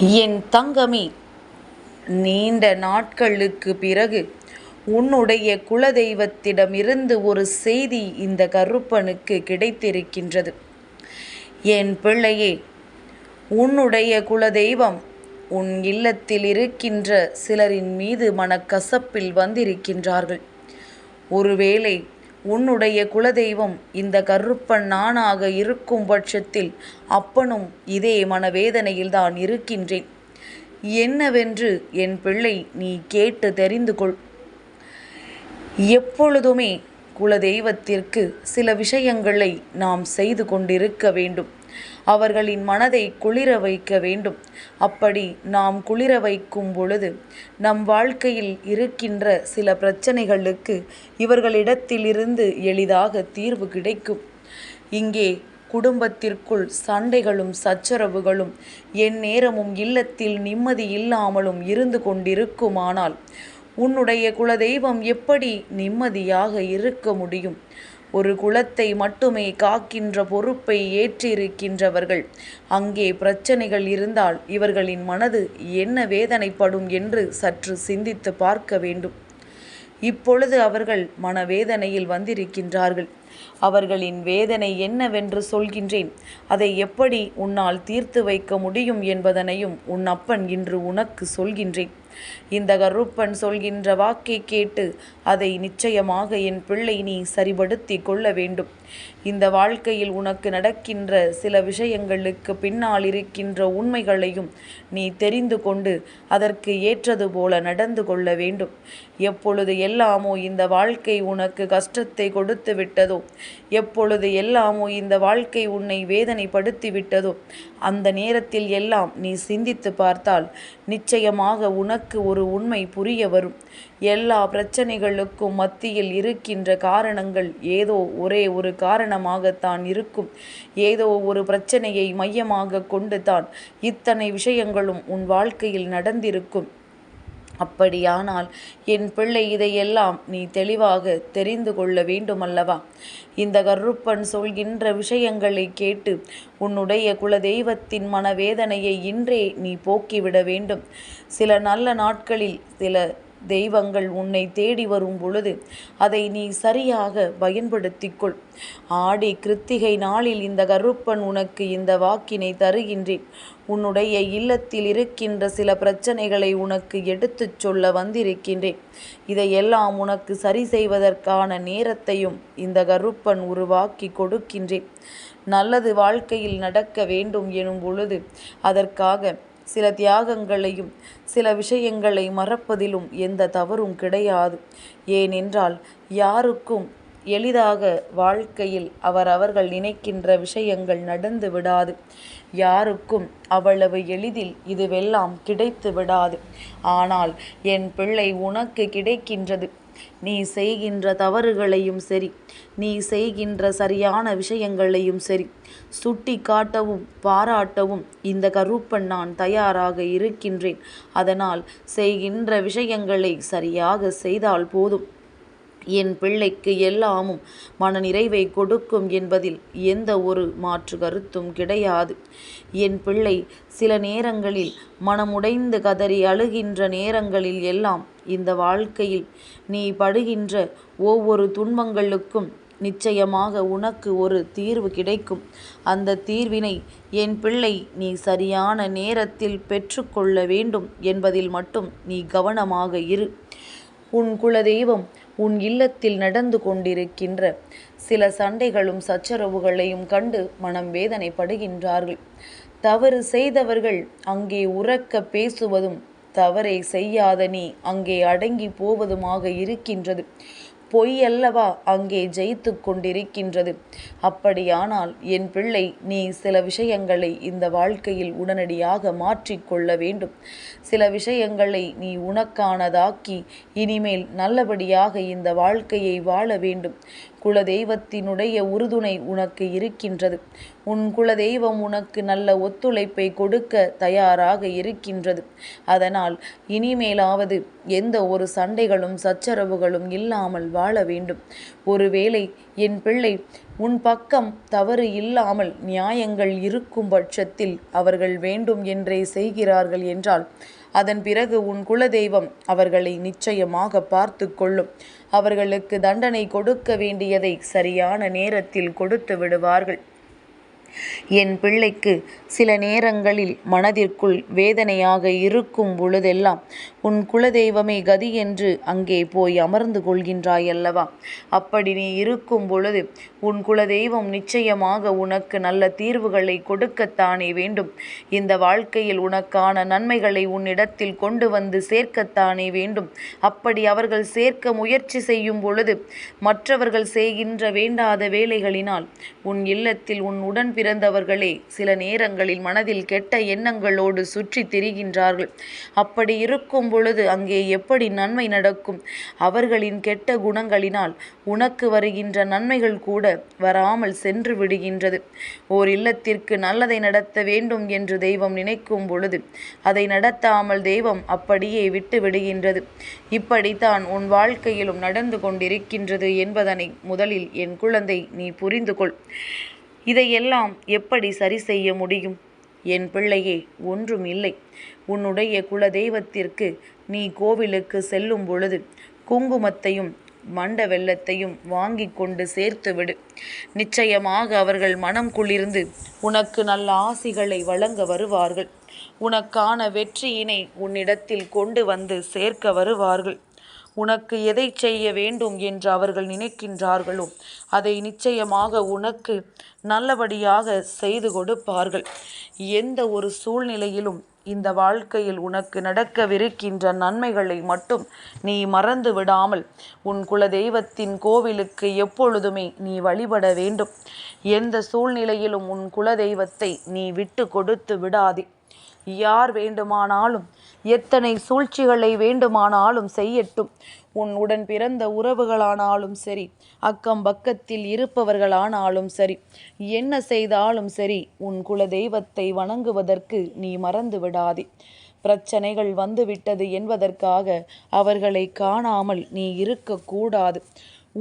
என் தங்கமே, நீண்ட நாட்களுக்கு பிறகு உன்னுடைய குலதெய்வத்திடமிருந்து ஒரு செய்தி இந்த கருப்பனுக்கு கிடைத்திருக்கின்றது. என் பிள்ளையே, உன்னுடைய குலதெய்வம் உன் இல்லத்தில் இருக்கின்ற சிலரின் மீது மனக்கசப்பில் வந்திருக்கின்றார்கள். ஒருவேளை உன்னுடைய குலதெய்வம் இந்த கருப்பன் நானாக இருக்கும் பட்சத்தில் அப்பனும் இதே மனவேதனையில்தான் இருக்கின்றேன். என்னவென்று என் பிள்ளை நீ கேட்டு தெரிந்து கொள். எப்பொழுதுமே குலதெய்வத்திற்கு சில விஷயங்களை நாம் செய்து கொண்டிருக்க வேண்டும். அவர்களின் மனதை குளிர வைக்க வேண்டும். அப்படி நாம் குளிர வைக்கும் பொழுது நம் வாழ்க்கையில் இருக்கின்ற சில பிரச்சனைகளுக்கு இவர்களிடத்திலிருந்து எளிதாக தீர்வு கிடைக்கும். இங்கே குடும்பத்திற்குள் சண்டைகளும் சச்சரவுகளும் எந்நேரமும் இல்லத்தில் நிம்மதி இல்லாமலும் இருந்து கொண்டிருக்குமானால் உன்னுடைய குலதெய்வம் எப்படி நிம்மதியாக இருக்க முடியும்? ஒரு குலத்தை மட்டுமே காக்கின்ற பொறுப்பை ஏற்றிருக்கின்றவர்கள் அங்கே பிரச்சனைகள் இருந்தால் இவர்களின் மனது என்ன வேதனைப்படும் என்று சற்று சிந்தித்து பார்க்க வேண்டும். இப்பொழுது அவர்கள் மனவேதனையில் வந்திருக்கின்றார்கள். அவர்களின் வேதனை என்னவென்று சொல்கின்றேன். அதை எப்படி உன்னால் தீர்த்து வைக்க முடியும் என்பதனையும் உன் அப்பன் இன்று உனக்கு சொல்கின்றேன். இந்த கருப்பன் சொல்கின்ற வாக்கை கேட்டு அதை நிச்சயமாக என் பிள்ளை நீ சரிபடுத்தி கொள்ள வேண்டும். இந்த வாழ்க்கையில் உனக்கு நடக்கின்ற சில விஷயங்களுக்கு பின்னால் இருக்கின்ற உண்மைகளையும் நீ தெரிந்து கொண்டு அதற்கு ஏற்றது போல நடந்து கொள்ள வேண்டும். எப்பொழுது எல்லாமோ இந்த வாழ்க்கை உனக்கு கஷ்டத்தை கொடுத்து விட்டதோ, எப்பொழுது எல்லாமோ இந்த வாழ்க்கை உன்னை வேதனைப்படுத்தி விட்டதோ, அந்த நேரத்தில் எல்லாம் நீ சிந்தித்து பார்த்தால் நிச்சயமாக உனக்கு ஒரு உண்மை புரிய வரும். எல்லா பிரச்சனைகளுக்கும் மத்தியில் இருக்கின்ற காரணங்கள் ஏதோ ஒரே ஒரு காரணமாகத்தான் இருக்கும். ஏதோ ஒரு பிரச்சனையை மையமாக கொண்டு தான் இத்தனை விஷயங்களும் உன் வாழ்க்கையில் நடந்திருக்கும். அப்படியானால் என் பிள்ளை இதையெல்லாம் நீ தெளிவாக தெரிந்து கொள்ள வேண்டுமல்லவா? இந்த கருப்பன் சொல்கின்ற விஷயங்களை கேட்டு உன்னுடைய குலதெய்வத்தின் மனவேதனையை இன்றே நீ போக்கிவிட வேண்டும். சில நல்ல நாட்களில் சில தெய்வங்கள் உன்னை தேடி வரும் பொழுது அதை நீ சரியாக பயன்படுத்திக்கொள். ஆடி கிருத்திகை நாளில் இந்த கருப்பன் உனக்கு இந்த வாக்கினை தருகின்றேன். உன்னுடைய இல்லத்தில் இருக்கின்ற சில பிரச்சனைகளை உனக்கு எடுத்துச் சொல்ல வந்திருக்கின்றேன். இதையெல்லாம் உனக்கு சரி செய்வதற்கான நேரத்தையும் இந்த கருப்பன் உருவாக்கி கொடுக்கின்றேன். நல்லது வாழ்க்கையில் நடக்க வேண்டும் எனும் பொழுது அதற்காக சில தியாகங்களையும் சில விஷயங்களை மறப்பதிலும் எந்த தவறும் கிடையாது. ஏனென்றால் யாருக்கும் எளிதாக வாழ்க்கையில் அவர்கள் நினைக்கின்ற விஷயங்கள் நடந்து விடாது. யாருக்கும் அவ்வளவு எளிதில் இதுவெல்லாம் கிடைத்து விடாது. ஆனால் என் பிள்ளை உனக்கு கிடைக்கின்றது. நீ செய்கின்ற தவறுகளையும் சரி, நீ செய்கின்ற சரியான விஷயங்களையும் சரி சுட்டி காட்டவும் பாராட்டவும் இந்த கருப்பன் நான் தயாராக இருக்கின்றேன். அதனால் செய்கின்ற விஷயங்களை சரியாக செய்தால் போதும். என் பிள்ளைக்கு எல்லாமும் மனநிறைவை கொடுக்கும் என்பதில் எந்த ஒரு மாற்று கருத்தும் கிடையாது. என் பிள்ளை சில நேரங்களில் மனமுடைந்து கதறி அழுகின்ற நேரங்களில் எல்லாம் இந்த வாழ்க்கையில் நீ படுகின்ற ஒவ்வொரு துன்பங்களுக்கும் நிச்சயமாக உனக்கு ஒரு தீர்வு கிடைக்கும். அந்த தீர்வினை என் பிள்ளை நீ சரியான நேரத்தில் பெற்றுக்கொள்ள வேண்டும் என்பதில் மட்டும் நீ கவனமாக இரு. உன் குலதெய்வம் உன் இல்லத்தில் நடந்து கொண்டிருக்கின்ற சில சண்டைகளும் சச்சரவுகளையும் கண்டு மனம் வேதனைப்படுகின்றார்கள். தவறு செய்தவர்கள் அங்கே உரக்க பேசுவதும் தவறை செய்யாத நீ அங்கே அடங்கி போவதுமாக இருக்கின்றது. பொய் அல்லவா அங்கே ஜெயித்து கொண்டிருக்கின்றது. அப்படியானால் என் பிள்ளை நீ சில விஷயங்களை இந்த வாழ்க்கையில் உடனடியாக மாற்றிக்கொள்ள வேண்டும். சில விஷயங்களை நீ உனக்கானதாக்கி இனிமேல் நல்லபடியாக இந்த வாழ்க்கையை வாழ வேண்டும். குலதெய்வத்தினுடைய உறுதுணை உனக்கு இருக்கின்றது. உன் குலதெய்வம் உனக்கு நல்ல ஒத்துழைப்பை கொடுக்க தயாராக இருக்கின்றது. அதனால் இனிமேலாவது எந்த ஒரு சண்டைகளும் சச்சரவுகளும் இல்லாமல் வாழ வேண்டும். ஒருவேளை என் பிள்ளை உன் பக்கம் தவறு இல்லாமல் நியாயங்கள் இருக்கும் பட்சத்தில் அவர்கள் வேண்டும் என்றே செய்கிறார்கள் என்றால் அதன் பிறகு உன் குலதெய்வம் அவர்களை நிச்சயமாக பார்த்து கொள்ளும். அவர்களுக்கு தண்டனை கொடுக்க வேண்டியதை சரியான நேரத்தில் கொடுத்து விடுவார்கள். என் பிள்ளைக்கு சில நேரங்களில் மனதிற்குள் வேதனையாக இருக்கும் பொழுதெல்லாம் உன் குலதெய்வமே கதி என்று அங்கே போய் அமர்ந்து கொள்கின்றாய் அல்லவா? அப்படி நீ இருக்கும் பொழுது உன் குலதெய்வம் நிச்சயமாக உனக்கு நல்ல தீர்வுகளை கொடுக்கத்தானே வேண்டும். இந்த வாழ்க்கையில் உனக்கான நன்மைகளை உன்னிடத்தில் கொண்டு வந்து சேர்க்கத்தானே வேண்டும். அப்படி அவர்கள் சேர்க்க முயற்சி செய்யும் பொழுது மற்றவர்கள் செய்கின்ற வேண்டாத வேலைகளினால் உன் இல்லத்தில் உன் உடன் பிறந்தவர்களே சில நேரங்களில் மனதில் கெட்ட எண்ணங்களோடு சுற்றி திரிகின்றார்கள். அப்படி இருக்கும் பொழுது அங்கே எப்படி நன்மை நடக்கும்? அவர்களின் கெட்ட குணங்களினால் உனக்கு வருகின்ற நன்மைகள் கூட வராமல் சென்று விடுகின்றது. ஓர் இல்லத்திற்கு நல்லதை நடத்த வேண்டும் என்று தெய்வம் நினைக்கும் பொழுது அதை நடத்தாமல் தெய்வம் அப்படியே விட்டு விடுகின்றது. இப்படித்தான் உன் வாழ்க்கையிலும் நடந்து கொண்டிருக்கின்றது என்பதனை முதலில் என் குழந்தை நீ புரிந்து கொள். இதையெல்லாம் எப்படி சரி செய்ய முடியும்? என் பிள்ளையே, ஒன்றும் இல்லை. உன்னுடைய குலதெய்வத்திற்கு நீ கோவிலுக்கு செல்லும் பொழுது குங்குமத்தையும் மண்ட வெல்லத்தையும் வாங்கி கொண்டு சேர்த்துவிடு. நிச்சயமாக அவர்கள் மனம் குளிர்ந்து உனக்கு நல்ல ஆசிகளை வழங்க வருவார்கள். உனக்கான வெற்றியினை உன்னிடத்தில் கொண்டு வந்து சேர்க்க வருவார்கள். உனக்கு எதை செய்ய வேண்டும் என்று அவர்கள் நினைக்கின்றார்களோ அதை நிச்சயமாக உனக்கு நல்லபடியாக செய்து கொடுப்பார்கள். எந்த ஒரு சூழ்நிலையிலும் இந்த வாழ்க்கையில் உனக்கு நடக்கவிருக்கின்ற நன்மைகளை மட்டும் நீ மறந்து விடாமல் உன் குலதெய்வத்தின் கோவிலுக்கு எப்பொழுதுமே நீ வழிபட வேண்டும். எந்த சூழ்நிலையிலும் உன் குலதெய்வத்தை நீ விட்டு கொடுத்து விடாதே. யார் வேண்டுமானாலும் எத்தனை சூழ்ச்சிகளை வேண்டுமானாலும் செய்யட்டும். உன் உடன் பிறந்த உறவுகளானாலும் சரி, அக்கம் பக்கத்தில் இருப்பவர்களானாலும் சரி, என்ன செய்தாலும் சரி, உன் குலதெய்வத்தை வணங்குவதற்கு நீ மறந்து விடாதே. பிரச்சனைகள் வந்துவிட்டது என்பதற்காக அவர்களை காணாமல் நீ இருக்கக்கூடாது.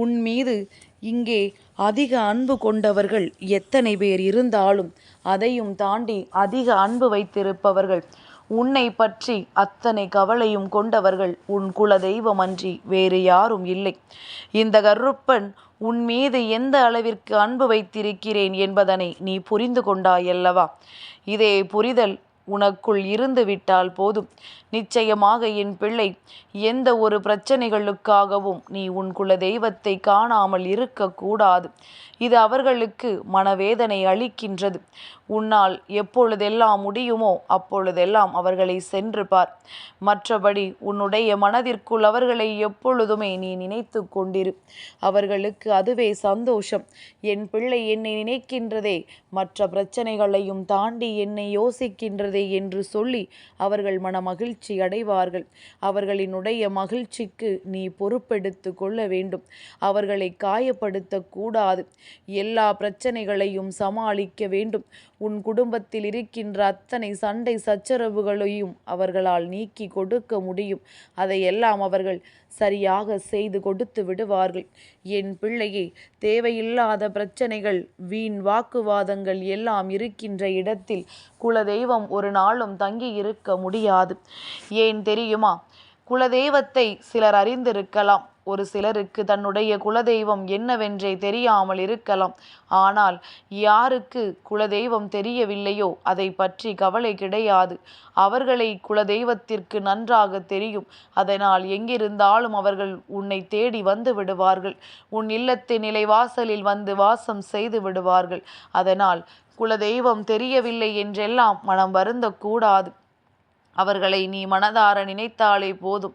உன் மீது இங்கே அதிக அன்பு கொண்டவர்கள் எத்தனை பேர் இருந்தாலும் அதையும் தாண்டி அதிக அன்பு வைத்திருப்பவர்கள், உன்னை பற்றி அத்தனை கவலையும் கொண்டவர்கள் உன் குலதெய்வமன்றி வேறு யாரும் இல்லை. இந்த கருப்பன் உன் மீது எந்த அளவிற்கு அன்பு வைத்திருக்கிறேன் என்பதனை நீ புரிந்து கொண்டாயல்லவா? இதே புரிதல் உனக்குள் இருந்து விட்டால் போதும். நிச்சயமாக என் பிள்ளை, எந்த ஒரு பிரச்சனைகளுக்காகவும் நீ உன் குலதெய்வத்தை காணாமல் இருக்கக்கூடாது. இது அவர்களுக்கு மனவேதனை அளிக்கின்றது. உன்னால் எப்பொழுதெல்லாம் முடியுமோ அப்பொழுதெல்லாம் அவர்களை சென்று பார். மற்றபடி உன்னுடைய மனதிற்குள் அவர்களை எப்பொழுதுமே நீ நினைத்து கொண்டிரு. அவர்களுக்கு அதுவே சந்தோஷம். என் பிள்ளை என்னை நினைக்கின்றதே, மற்ற பிரச்சனைகளையும் தாண்டி என்னை யோசிக்கின்றதே என்று சொல்லி அவர்கள் மன மகிழ்ச்சி அடைவார்கள். அவர்களினுடைய மகிழ்ச்சிக்கு நீ பொறுப்பெடுத்து கொள்ள வேண்டும். அவர்களை காயப்படுத்தக்கூடாது. எல்லா பிரச்சனைகளையும் சமாளிக்க வேண்டும். உன் குடும்பத்தில் இருக்கின்ற அத்தனை சண்டை சச்சரவுகளையும் அவர்களால் நீக்கி கொடுக்க முடியும். அதையெல்லாம் அவர்கள் சரியாக செய்து கொடுத்து விடுவார்கள். என் பிள்ளையே, தேவையில்லாத பிரச்சனைகள், வீண் வாக்குவாதங்கள் எல்லாம் இருக்கின்ற இடத்தில் குலதெய்வம் ஒரு நாளும் தங்கி இருக்க முடியாது. ஏன் தெரியுமா? குலதெய்வத்தை சிலர் அறிந்திருக்கலாம். ஒரு சிலருக்கு தன்னுடைய குலதெய்வம் என்னவென்றே தெரியாமல் இருக்கலாம். ஆனால் யாருக்கு குலதெய்வம் தெரியவில்லையோ அதை பற்றி கவலை கிடையாது. அவர்களை குலதெய்வத்திற்கு நன்றாக தெரியும். அதனால் எங்கிருந்தாலும் அவர்கள் உன்னை தேடி வந்து விடுவார்கள். உன் இல்லத்து நிலைவாசலில் வந்து வாசம் செய்து விடுவார்கள். அதனால் குலதெய்வம் தெரியவில்லை என்றெல்லாம் மனம் வருந்தக்கூடாது. அவர்களை நீ மனதார நினைத்தாலே போதும்.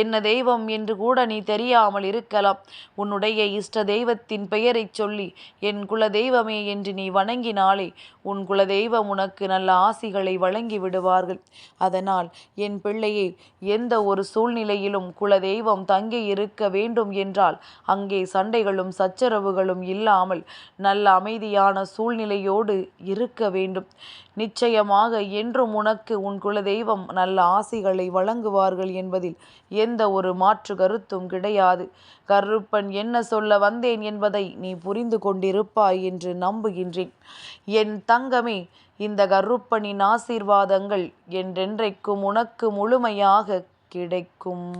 என்ன தெய்வம் என்று கூட நீ தெரியாமல் இருக்கலாம். உன்னுடைய இஷ்ட தெய்வத்தின் பெயரை சொல்லி என் குலதெய்வமே என்று நீ வணங்கினாலே உன் குலதெய்வம் உனக்கு நல்ல ஆசிகளை வழங்கி விடுவார்கள். அதனால் என் பிள்ளையே, எந்த ஒரு சூழ்நிலையிலும் குலதெய்வம் தங்கி இருக்க வேண்டும் என்றால் அங்கே சண்டைகளும் சச்சரவுகளும் இல்லாமல் நல்ல அமைதியான சூழ்நிலையோடு இருக்க வேண்டும். நிச்சயமாக என்றும் உனக்கு உன் குலதெய்வம் நல்ல ஆசிகளை வழங்குவார்கள் என்பதில் எந்த ஒரு மாற்று கருத்தும் கிடையாது. கருப்பன் என்ன சொல்ல வந்தேன் என்பதை நீ புரிந்து கொண்டிருப்பாய் என்று நம்புகின்றேன். என் தங்கமே, இந்த கருப்பனின் ஆசீர்வாதங்கள் என்றென்றைக்கும் உனக்கு முழுமையாக கிடைக்கும்.